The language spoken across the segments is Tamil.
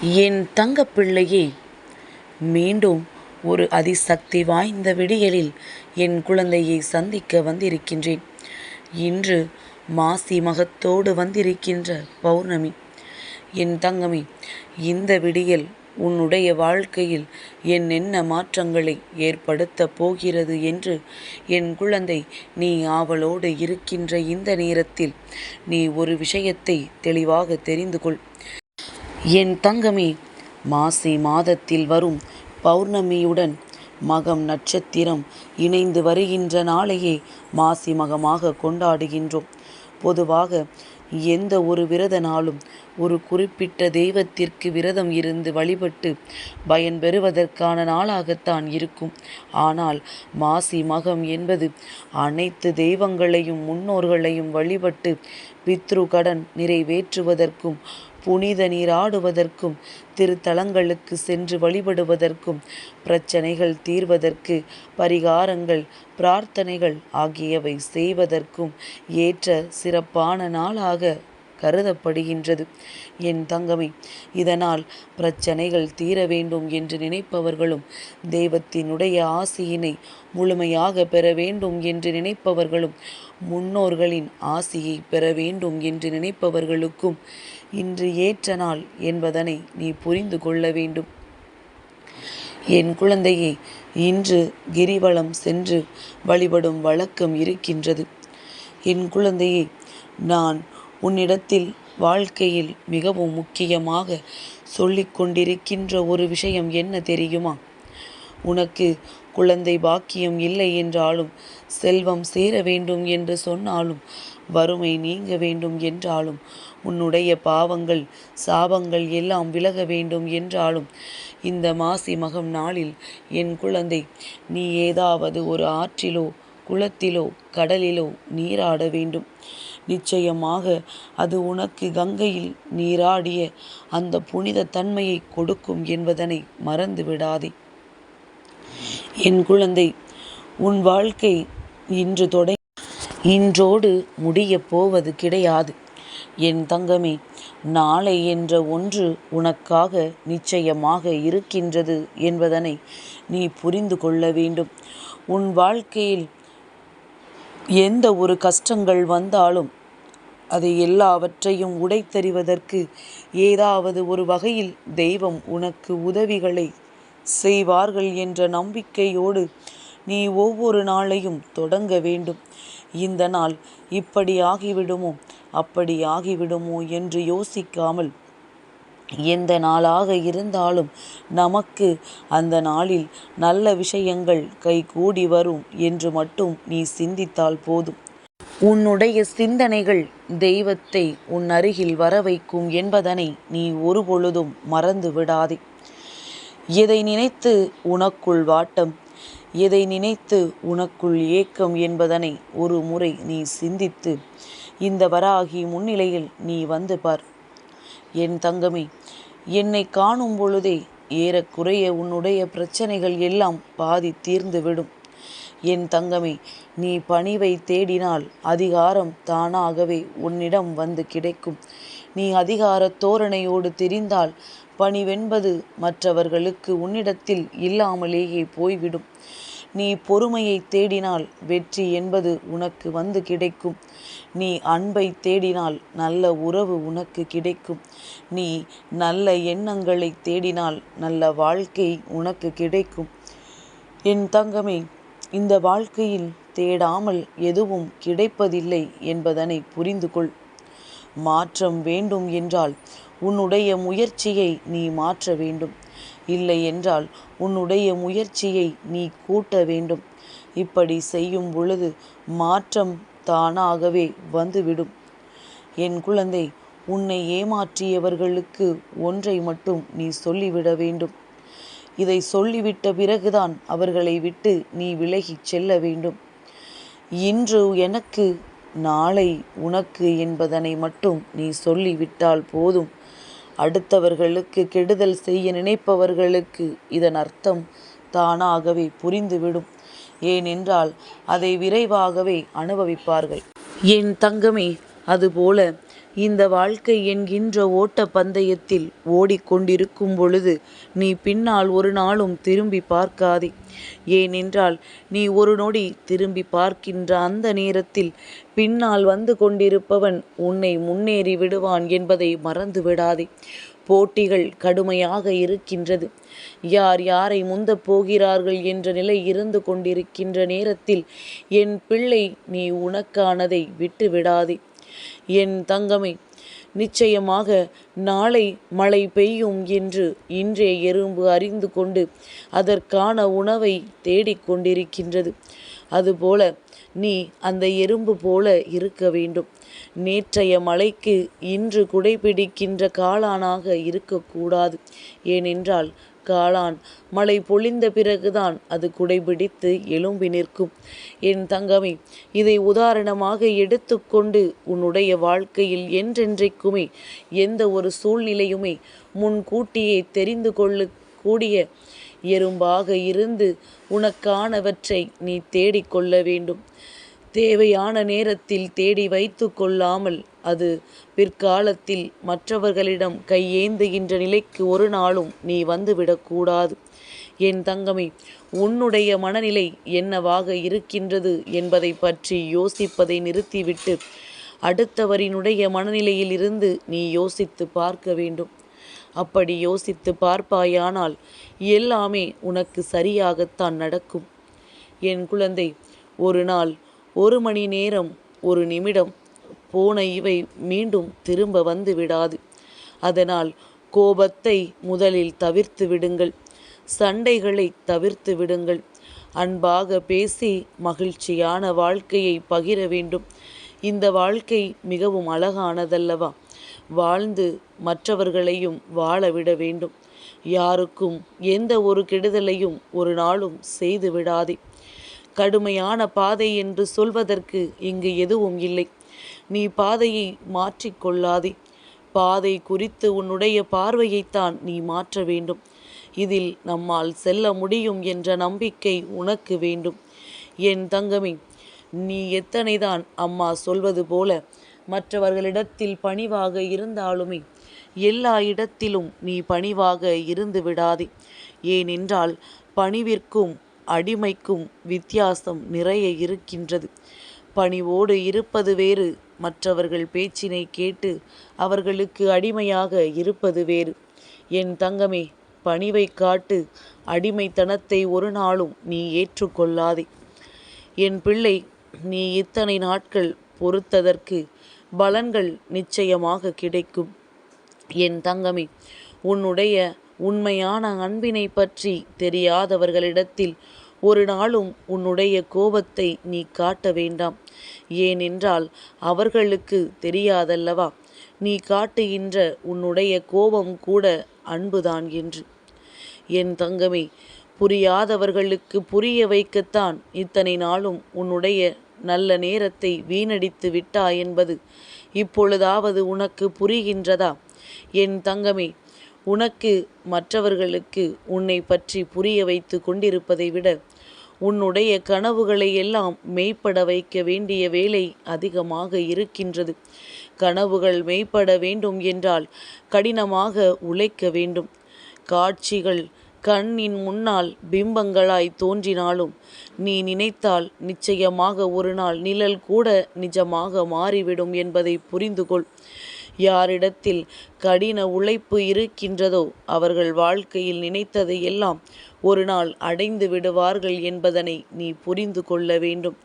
என் தங்கப்பிள்ளையே, மீண்டும் ஒரு அதிசக்தி வாய்ந்த விடியலில் என் குழந்தையை சந்திக்க வந்திருக்கின்றேன். இன்று மாசி மகத்தோடு வந்திருக்கின்ற பௌர்ணமி. என் தங்கமே, இந்த விடியல் உன்னுடைய வாழ்க்கையில் என்னென்ன மாற்றங்களை ஏற்படுத்தப் போகிறது என்று என் குழந்தை, நீ ஆவலோடு இருக்கின்ற இந்த நேரத்தில் நீ ஒரு விஷயத்தை தெளிவாக தெரிந்து கொள். என் தங்கமே, மாசி மாதத்தில் வரும் பௌர்ணமியுடன் மகம் நட்சத்திரம் இணைந்து வருகின்ற நாளையே மாசி மகமாக கொண்டாடுகின்றோம். பொதுவாக எந்த ஒரு விரத நாளும் ஒரு குறிப்பிட்ட தெய்வத்திற்கு விரதம் இருந்து வழிபட்டு பயன் பெறுவதற்கான நாளாகத்தான் இருக்கும். ஆனால் மாசி மகம் என்பது அனைத்து தெய்வங்களையும் முன்னோர்களையும் வழிபட்டு பித்ரு கடன் நிறைவேற்றுவதற்கும், புனித நீராடுவதற்கும், திருத்தலங்களுக்கு சென்று வழிபடுவதற்கும், பிரச்சனைகள் தீர்வதற்கு, பரிகாரங்கள், பிரார்த்தனைகள் ஆகியவை செய்வதற்கும் ஏற்ற சிறப்பான நாளாக கருதப்படுகின்றது. என் தங்கமே, இதனால் பிரச்சனைகள் தீர வேண்டும் என்று நினைப்பவர்களும், தெய்வத்தினுடைய ஆசியினை முழுமையாக பெற வேண்டும் என்று நினைப்பவர்களும், முன்னோர்களின் ஆசியை பெற வேண்டும் என்று நினைப்பவர்களுக்கும் இன்று ஏற்ற நாள் என்பதனை நீ புரிந்து கொள்ள வேண்டும். என் குழந்தையே, இன்று கிரிவலம் சென்று வழிபடும் வழக்கம் இருக்கின்றது. என் குழந்தையே, நான் உன்னிடத்தில் வாழ்க்கையில் மிகவும் முக்கியமாக சொல்லிக் கொண்டிருக்கின்ற ஒரு விஷயம் என்ன தெரியுமா? உனக்கு குழந்தை பாக்கியம் இல்லை என்றாலும், செல்வம் சேர வேண்டும் என்று சொன்னாலும், வறுமை நீங்க வேண்டும் என்றாலும், உன்னுடைய பாவங்கள் சாபங்கள் எல்லாம் விலக வேண்டும் என்றாலும், இந்த மாசி மகம் நாளில் என் குழந்தை, நீ ஏதாவது ஒரு ஆற்றிலோ, குளத்திலோ, கடலிலோ நீராட வேண்டும். நிச்சயமாக அது உனக்கு கங்கையில் நீராடிய அந்த புனித தன்மையை கொடுக்கும் என்பதனை மறந்து விடாதே. என் குழந்தை, உன் வாழ்க்கை இன்றோடு முடியப் போவது கிடையாது. என் தங்கமே, நாளை என்ற ஒன்று உனக்காக நிச்சயமாக இருக்கின்றது என்பதனை நீ புரிந்து கொள்ள வேண்டும். உன் வாழ்க்கையில் எந்த ஒரு கஷ்டங்கள் வந்தாலும் அதை எல்லாவற்றையும் உடைத்தெறிவதற்கு ஏதாவது ஒரு வகையில் தெய்வம் உனக்கு உதவிகளை செய்வார்கள் என்ற நம்பிக்கையோடு நீ ஒவ்வொரு நாளையும் தொடங்க வேண்டும். இந்த நாள் இப்படி ஆகிவிடுமோ, அப்படி ஆகிவிடுமோ என்று யோசிக்காமல், எந்த நாளாக இருந்தாலும் நமக்கு அந்த நாளில் நல்ல விஷயங்கள் கைகூடி வரும் என்று மட்டும் நீ சிந்தித்தால் போதும். உன்னுடைய சிந்தனைகள் தெய்வத்தை உன் அருகில் வர வைக்கும் என்பதனை நீ ஒருபொழுதும் மறந்து விடாதே. எதை நினைத்து உனக்குள் வாட்டம், எதை நினைத்து உனக்குள் ஏக்கம் என்பதனை ஒரு முறை நீ சிந்தித்து இந்த வராகி முன்னிலையில் நீ வந்து பார். என் தங்கமே, என்னை காணும் பொழுதே ஏறக்குறைய உன்னுடைய பிரச்சனைகள் எல்லாம் பாதி தீர்ந்துவிடும். என் தங்கமே, நீ பணிவை தேடினால் அதிகாரம் தானாகவே உன்னிடம் வந்து கிடைக்கும். நீ அதிகார தோரணையோடு திரிந்தால் பணிவென்பது மற்றவர்களுக்கு உன்னிடத்தில் இல்லாமலேயே போய்விடும். நீ பொறுமையை தேடினால் வெற்றி என்பது உனக்கு வந்து கிடைக்கும். நீ அன்பை தேடினால் நல்ல உறவு உனக்கு கிடைக்கும். நீ நல்ல எண்ணங்களை தேடினால் நல்ல வாழ்க்கை உனக்கு கிடைக்கும். என் தங்கமே, இந்த வாழ்க்கையில் தேடாமல் எதுவும் கிடைப்பதில்லை என்பதனை புரிந்து கொள். மாற்றம் வேண்டும் என்றால் உன்னுடைய முயற்சியை நீ மாற்ற வேண்டும். இல்லை என்றால் உன்னுடைய முயற்சியை நீ கூட்ட வேண்டும். இப்படி செய்யும் பொழுது மாற்றம் தானாகவே வந்துவிடும். என் குழந்தை, உன்னை ஏமாற்றியவர்களுக்கு ஒன்றை மட்டும் நீ சொல்லிவிட வேண்டும். இதை சொல்லிவிட்ட பிறகுதான் அவர்களை விட்டு நீ விலகிச் செல்ல வேண்டும். இன்று எனக்கு, நாளை உனக்கு என்பதனை மட்டும் நீ சொல்லிவிட்டால் போதும். அடுத்தவர்களுக்கு கெடுதல் செய்ய நினைப்பவர்களுக்கு இதன் அர்த்தம் தானாகவே புரிந்துவிடும். ஏனென்றால் அதை விரைவாகவே அனுபவிப்பார்கள். என் தங்கமே, அதுபோல இந்த வாழ்க்கை என்கின்ற ஓட்ட பந்தயத்தில் ஓடிக்கொண்டிருக்கும் பொழுது நீ பின்னால் ஒரு நாளும் திரும்பி பார்க்காதே. ஏனென்றால் நீ ஒரு நொடி திரும்பி பார்க்கின்ற அந்த நேரத்தில் பின்னால் வந்து கொண்டிருப்பவன் உன்னை முன்னேறி விடுவான் என்பதை மறந்து விடாதே. போட்டிகள் கடுமையாக இருக்கின்றது. யார் யாரை முந்தப் போகிறார்கள் என்ற நிலை இருந்து கொண்டிருக்கின்ற நேரத்தில் என் பிள்ளை, நீ உனக்கானதை விட்டு விடாதே. என் தங்கமே, நிச்சயமாக நாளை மழை பெய்யும் என்று இன்றே எறும்பு அறிந்து கொண்டு அதற்கான உணவை தேடிக்கொண்டிருக்கின்றது. அதுபோல நீ அந்த எறும்பு போல இருக்க வேண்டும். நேற்றைய மழைக்கு இன்று குடைபிடிக்கின்ற காளானாக இருக்கக்கூடாது. ஏனென்றால் காளான் மழை பொழிந்த பிறகுதான் அது குடைபிடித்து எழும்பி நிற்கும். என் தங்கமே, இதை உதாரணமாக எடுத்துக்கொண்டு உன்னுடைய வாழ்க்கையில் என்றென்றைக்குமே எந்த ஒரு சூழ்நிலையுமே முன்கூட்டியே தெரிந்து கொள்ளக்கூடிய எறும்பாக இருந்து உனக்கானவற்றை நீ தேடிக்கொள்ள வேண்டும். தேவையான நேரத்தில் தேடி வைத்து கொள்ளாமல் அது பிற்காலத்தில் மற்றவர்களிடம் கையேந்துகின்ற நிலைக்கு ஒரு நாளும் நீ வந்துவிடக்கூடாது. என் தங்கமே, உன்னுடைய மனநிலை என்னவாக இருக்கின்றது என்பதை பற்றி யோசிப்பதை நிறுத்திவிட்டு அடுத்தவரினுடைய மனநிலையில் இருந்து நீ யோசித்து பார்க்க வேண்டும். அப்படி யோசித்து பார்ப்பாயானால் எல்லாமே உனக்கு சரியாகத்தான் நடக்கும். என் குழந்தை, ஒரு நாள், ஒரு மணி நேரம், ஒரு நிமிடம் போன இவை மீண்டும் திரும்ப வந்து விடாது. அதனால் கோபத்தை முதலில் தவிர்த்து விடுங்கள். சண்டைகளை தவிர்த்து விடுங்கள். அன்பாக பேசி மகிழ்ச்சியான வாழ்க்கையை பகிர வேண்டும். இந்த வாழ்க்கை மிகவும் அழகானதல்லவா? வாழ்ந்து மற்றவர்களையும் வாழவிட வேண்டும். யாருக்கும் எந்த ஒரு கெடுதலையும் ஒரு நாளும் செய்து விடாதே. கடுமையான பாதை என்று சொல்வதற்கு இங்கு எதுவும் இல்லை. நீ பாதையை மாற்றிக்கொள்ளாதே. பாதை குறித்து உன்னுடைய பார்வையைத்தான் நீ மாற்ற வேண்டும். இதில் நம்மால் செல்ல முடியும் என்ற நம்பிக்கை உனக்கு வேண்டும். என் தங்கமே, நீ எத்தனைதான் அம்மா சொல்வது போல மற்றவர்களிடத்தில் பணிவாக இருந்தாலுமே எல்லா இடத்திலும் நீ பணிவாக இருந்து விடாதே. ஏனென்றால் பணிவிற்கும் அடிமைக்கும் வித்தியாசம் நிறைய இருக்கின்றது. பணிவோடு இருப்பது வேறு, மற்றவர்கள் பேச்சினை கேட்டு அவர்களுக்கு அடிமையாக இருப்பது வேறு. என் தங்கமே, பணிவை காட்டு. அடிமைத்தனத்தை ஒரு நாளும் நீ ஏற்றுக்கொள்ளாதே. என் பிள்ளை, நீ இத்தனை நாட்கள் பொறுத்ததற்கு பலன்கள் நிச்சயமாக கிடைக்கும். என் தங்கமே, உன்னுடைய உண்மையான அன்பினை பற்றி தெரியாதவர்களிடத்தில் ஒரு நாளும் உன்னுடைய கோபத்தை நீ காட்ட வேண்டாம். ஏனென்றால் அவர்களுக்கு தெரியாதல்லவா நீ காட்டுகின்ற உன்னுடைய கோபம் கூட அன்புதான் என்று. என் தங்கமே, புரியாதவர்களுக்கு புரிய வைக்கத்தான் இத்தனை நாளும் உன்னுடைய நல்ல நேரத்தை வீணடித்து விட்டாய் என்பது இப்பொழுதாவது உனக்கு புரிகின்றதா? என் தங்கமே, உனக்கு மற்றவர்களுக்கு உன்னை பற்றி புரிய வைத்து கொண்டிருப்பதை விட உன்னுடைய கனவுகளை எல்லாம் மெய்ப்பட வைக்க வேண்டிய வேலை அதிகமாக இருக்கின்றது. கனவுகள் மெய்ப்பட வேண்டும் என்றால் கடினமாக உழைக்க வேண்டும். காட்சிகள் கண்ணின் முன்னால் பிம்பங்களாய் தோன்றினாலும் நீ நினைத்தால் நிச்சயமாக ஒரு நாள் நிழல் கூட நிஜமாக மாறிவிடும் என்பதை புரிந்து கொள். யாரிடத்தில் கடின உழைப்பு இருக்கின்றதோ அவர்கள் வாழ்க்கையில் நினைத்ததை எல்லாம் ஒரு நாள் அடைந்து விடுவார்கள் என்பதனை நீ புரிந்து கொள்ள வேண்டும்.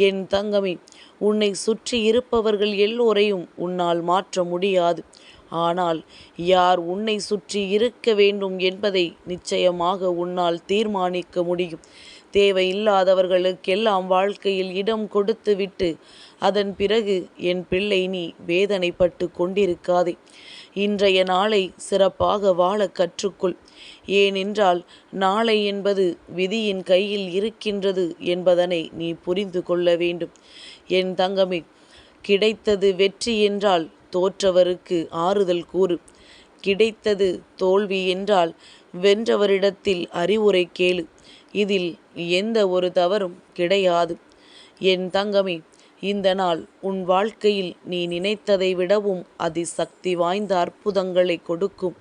என் தங்கமே, உன்னை சுற்றி இருப்பவர்கள் எல்லோரையும் உன்னால் மாற்ற முடியாது. ஆனால் யார் உன்னை சுற்றி இருக்க வேண்டும் என்பதை நிச்சயமாக உன்னால் தீர்மானிக்க முடியும். தேவையில்லாதவர்களுக்கெல்லாம் வாழ்க்கையில் இடம் கொடுத்துவிட்டு அதன் பிறகு என் பிள்ளை நீ வேதனைப்பட்டு கொண்டிருக்காதே. இன்றைய நாளை சிறப்பாக வாழ கற்றுக்கொள். ஏனென்றால் நாளை என்பது விதியின் கையில் இருக்கின்றது என்பதனை நீ புரிந்து கொள்ள வேண்டும். என் தங்கமே, கிடைத்தது வெற்றி என்றால் தோற்றவருக்கு ஆறுதல் கூறு. கிடைத்தது தோல்வி என்றால் வென்றவரிடத்தில் அறிவுரை கேளு. இதில் எந்த ஒரு தவறும் கிடையாது. என் தங்கமே, இந்த நாள் உன் வாழ்க்கையில் நீ நினைத்ததை விடவும் அதிசக்தி வாய்ந்த அற்புதங்களை கொடுக்கும்.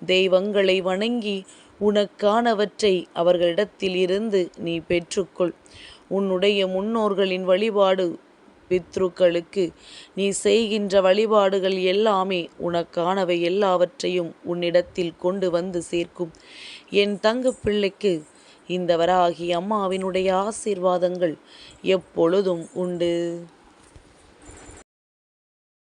தெய்வங்களை வணங்கி உனக்கானவற்றை அவர்களிடத்தில் இருந்து நீ பெற்றுக்கொள். உன்னுடைய முன்னோர்களின் வழிபாடு, பித்ருக்களுக்கு நீ செய்கின்ற வழிபாடுகள் எல்லாமே உனக்கானவை எல்லாவற்றையும் உன்னிடத்தில் கொண்டு வந்து சேர்க்கும். என் தங்க பிள்ளைக்கு இந்த வராகி அம்மாவினுடைய ஆசீர்வாதங்கள் எப்பொழுதும் உண்டு.